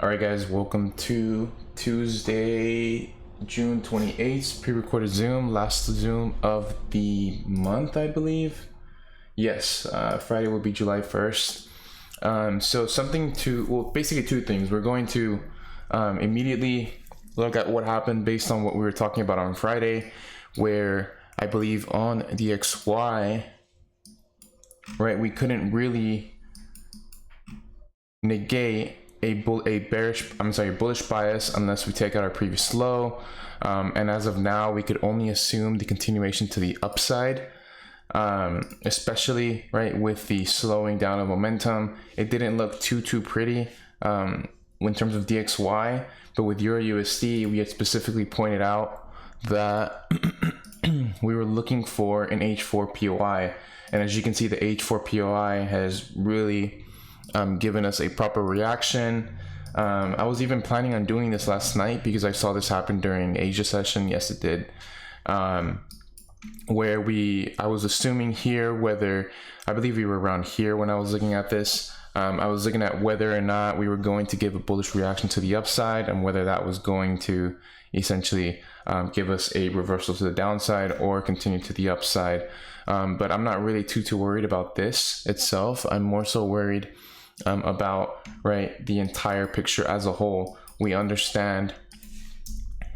All right, guys, welcome to Tuesday, June 28th, pre-recorded Zoom, last Zoom of the month, I believe. Yes, Friday will be July 1st. Basically two things. We're going to immediately look at what happened based on what we were talking about on Friday, where I believe on the XY, right, we couldn't really negate a bullish bias unless we take out our previous low, and as of now we could only assume the continuation to the upside, especially right with the slowing down of momentum. It didn't look too pretty in terms of DXY, but with EURUSD we had specifically pointed out that we were looking for an H4 POI, and as you can see, the H4 POI has really given us a proper reaction. I was even planning on doing this last night because I saw this happen during Asia session. Yes, it did. Where I was assuming here whether, I believe we were around here when I was looking at this. I was looking at whether or not we were going to give a bullish reaction to the upside and whether that was going to essentially give us a reversal to the downside or continue to the upside. But I'm not really too worried about this itself. I'm more so worried about the entire picture as a whole. We understand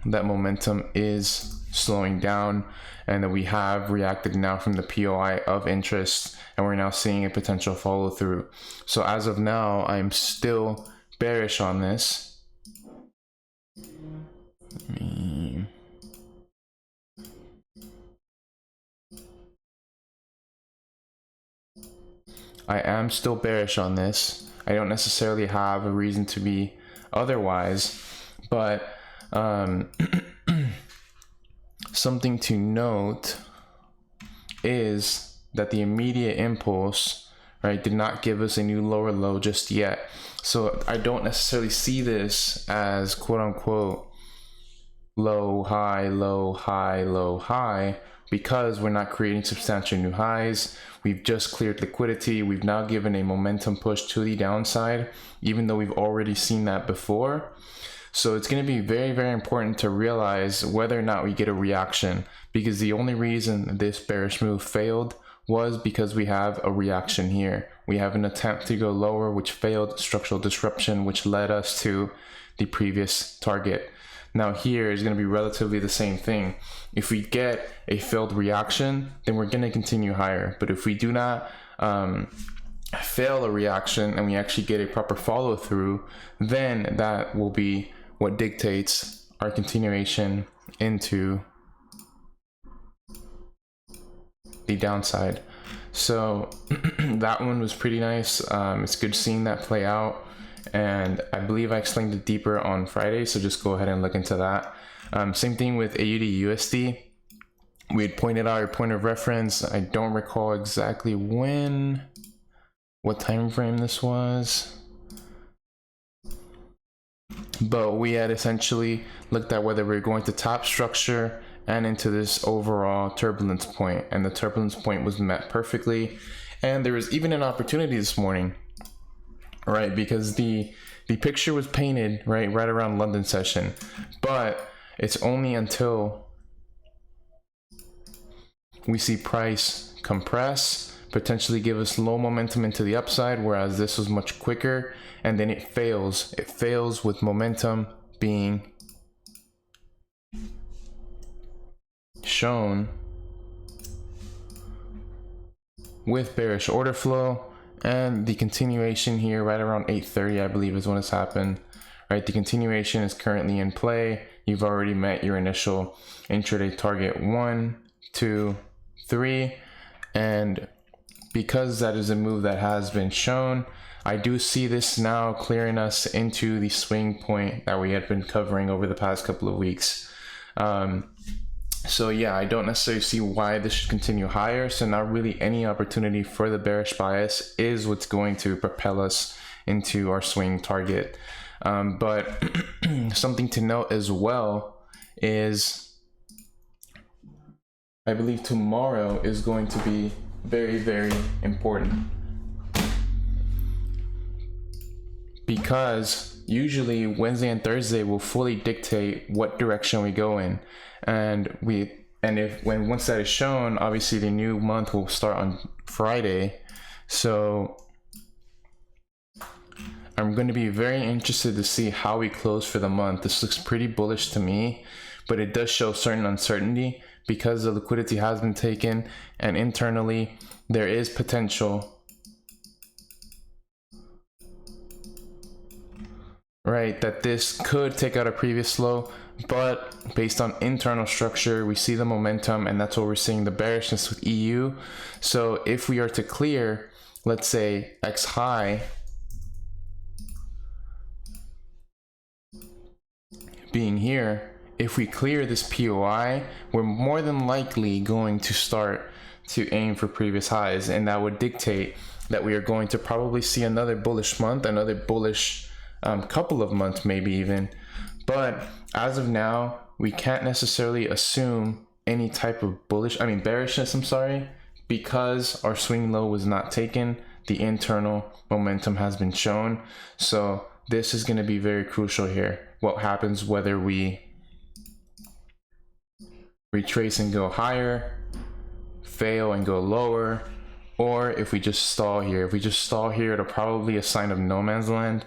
that momentum is slowing down and that we have reacted now from the POI of interest, and we're now seeing a potential follow through. So as of now, I'm still bearish on this. I am still bearish on this. I don't necessarily have a reason to be otherwise, but something to note is that the immediate impulse, did not give us a new lower low just yet. So I don't necessarily see this as quote unquote low, high, low, high, low, high, because we're not creating substantial new highs. We've just cleared liquidity. We've now given a momentum push to the downside, even though we've already seen that before. So it's going to be very important to realize whether or not we get a reaction, because the only reason this bearish move failed was because we have a reaction here. We have an attempt to go lower, which failed, structural disruption, which led us to the previous target. Now here is going to be relatively the same thing. If we get a failed reaction, then we're going to continue higher. But if we do not fail a reaction and we actually get a proper follow through, then that will be what dictates our continuation into the downside. So that one was pretty nice. It's good seeing that play out, and I believe I explained it deeper on Friday, so just go ahead and look into that. Same thing with AUDUSD. We had pointed out our point of reference. I don't recall exactly what time frame this was, but we had essentially looked at whether we were going to top structure and into this overall turbulence point, and the turbulence point was met perfectly. And there was even an opportunity this morning, because the picture was painted right around London session, but it's only until we see price compress, potentially give us low momentum into the upside, whereas this was much quicker, and then it fails. It fails with momentum being shown with bearish order flow, and the continuation here right around 8:30, I believe, is when it's happened. The continuation is currently in play. You've already met your initial intraday target 1, 2, 3, and because that is a move that has been shown, I do see this now clearing us into the swing point that we had been covering over the past couple of weeks. So yeah, I don't necessarily see why this should continue higher. So not really any opportunity for the bearish bias is what's going to propel us into our swing target. But something to note as well is I believe tomorrow is going to be very important, because usually Wednesday and Thursday will fully dictate what direction we go in. And once that is shown, obviously the new month will start on Friday. So I'm going to be very interested to see how we close for the month. This looks pretty bullish to me, but it does show certain uncertainty because the liquidity has been taken, and internally there is potential, right, that this could take out a previous low. But based on internal structure, we see the momentum, and that's what we're seeing, the bearishness with EU. So if we are to clear, let's say X high being here, if we clear this POI, we're more than likely going to start to aim for previous highs, and that would dictate that we are going to probably see another bullish month, another bullish couple of months maybe even. But as of now, we can't necessarily assume any type of bearishness, because our swing low was not taken. The internal momentum has been shown. So this is going to be very crucial here. What happens whether we retrace and go higher, fail and go lower, or if we just stall here. If we just stall here, it'll probably be a sign of no man's land.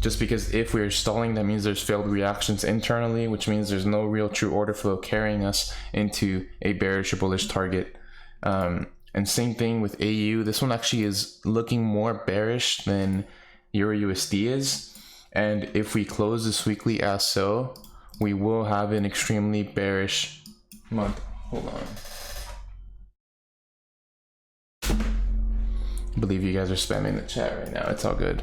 Just because if we're stalling, that means there's failed reactions internally, which means there's no real true order flow carrying us into a bearish or bullish target. And same thing with AU. This one actually is looking more bearish than EURUSD is. And if we close this weekly as so, we will have an extremely bearish month. Hold on. I believe you guys are spamming the chat right now. It's all good.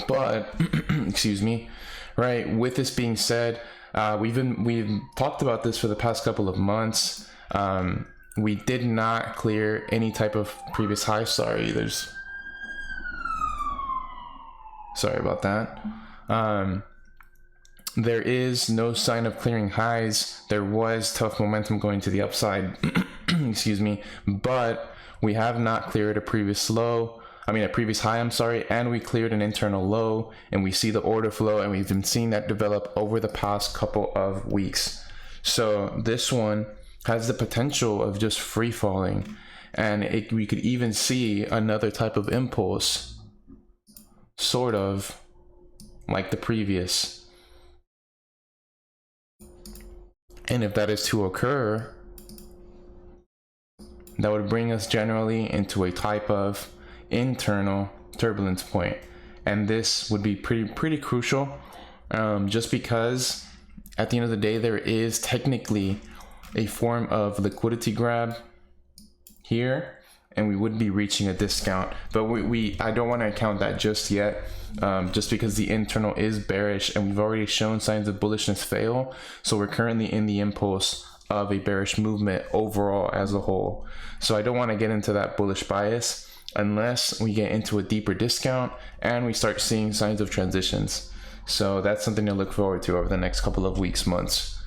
But excuse me, right, with this being said, we've talked about this for the past couple of months. We did not clear any type of previous high. Sorry about that. There is no sign of clearing highs. There was tough momentum going to the upside, excuse me, but we have not cleared a previous high, and we cleared an internal low, and we see the order flow, and we've been seeing that develop over the past couple of weeks. So this one has the potential of just free falling, and we could even see another type of impulse, sort of like the previous. And if that is to occur, that would bring us generally into a type of internal turbulence point, and this would be pretty crucial, just because at the end of the day there is technically a form of liquidity grab here, and we would be reaching a discount, but I don't want to account that just yet, just because the internal is bearish and we've already shown signs of bullishness fail. So we're currently in the impulse of a bearish movement overall as a whole. So I don't want to get into that bullish bias unless we get into a deeper discount and we start seeing signs of transitions. So that's something to look forward to over the next couple of weeks, months.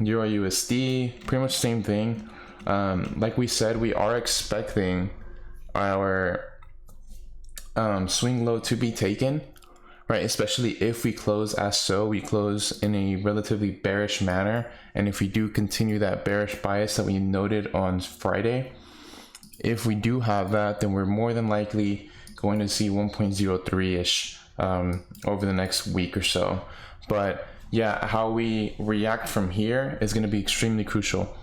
EURUSD, pretty much same thing. Like we said, we are expecting our swing low to be taken, right? Especially if we close as so, we close in a relatively bearish manner. And if we do continue that bearish bias that we noted on Friday, if we do have that, then we're more than likely going to see 1.03-ish over the next week or so. But yeah, how we react from here is going to be extremely crucial.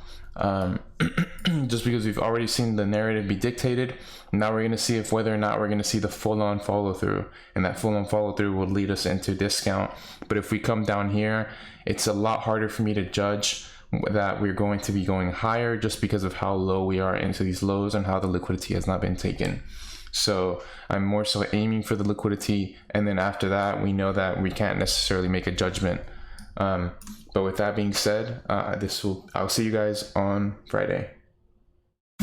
Just because we've already seen the narrative be dictated, now we're going to see if whether or not we're going to see the full-on follow-through, and that full-on follow-through will lead us into discount. But if we come down here, it's a lot harder for me to judge that we're going to be going higher, just because of how low we are into these lows and how the liquidity has not been taken. So I'm more so aiming for the liquidity, and then after that we know that we can't necessarily make a judgment. But with that being said, I'll see you guys on Friday.